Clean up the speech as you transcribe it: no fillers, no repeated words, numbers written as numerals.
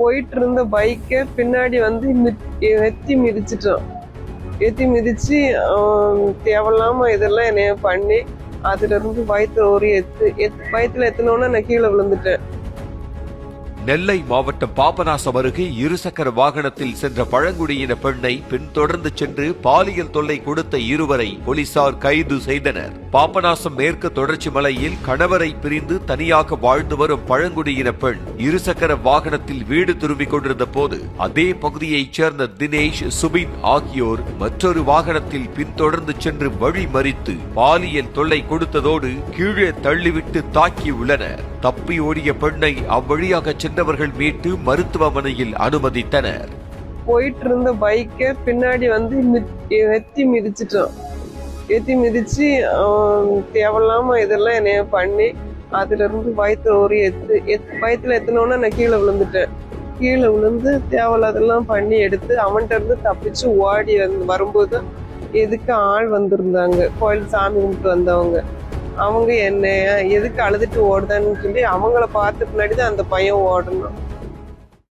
போயிட்டு இருந்த பைக்கை பின்னாடி வந்து எத்தி மிதிச்சிட்டோம். எத்தி மிதிச்சு தேவையில்லாம இதெல்லாம் என்னைய பண்ணி அதுல இருந்து வயிற்றுல ஒரு வயிற்றுல எத்தினோன்னா நான் கீழே விழுந்துட்டேன். நெல்லை மாவட்டம் பாபநாசம் அருகே இருசக்கர வாகனத்தில் சென்ற பழங்குடியின பெண்ணை பின்தொடர்ந்து சென்று பாலியல் தொல்லை கொடுத்த இருவரை போலீசார் கைது செய்தனர். பாபநாசம் மேற்கு தொடர்ச்சி மலையில் கணவரை பிரிந்து தனியாக வாழ்ந்து வரும் பழங்குடியின பெண் இருசக்கர வாகனத்தில் வீடு திரும்பிக் கொண்டிருந்த போது அதே பகுதியைச் சேர்ந்த தினேஷ், சுபின் ஆகியோர் மற்றொரு வாகனத்தில் பின்தொடர்ந்து சென்று வழி மறித்து பாலியல் தொல்லை கொடுத்ததோடு கீழே தள்ளிவிட்டு தாக்கியுள்ளனர். தப்பி ஓடிய பெண்ணை அவ்வழியாக சென்றவர்கள் மீட்டு மருத்துவமனையில் அனுமதித்தனர். போயிட்டு இருந்த பைக்கை பின்னாடி வந்து எத்தி மிதிச்சிட்டோம். எத்தி மிதிச்சு தேவையில்லாம இதெல்லாம் என்னைய பண்ணி அதுல இருந்து வயிற்றுல ஒரு வயிற்றுல எத்தினோன்னா நான் கீழே விழுந்துட்டேன். கீழே விழுந்து தேவையில்லாதெல்லாம் பண்ணி எடுத்து அவன்கிட்ட இருந்து தப்பிச்சு ஓடி வரும்போது எதுக்கு ஆள் வந்திருந்தாங்க, கோயில் சாமி கும்பிட்டு வந்தவங்க. அவங்க என்ன எதுக்கு அழுதுட்டு ஓடுதான்னு சொல்லி அவங்கள பார்த்து பின்னாடி தான் அந்த பையன் ஓடணும்.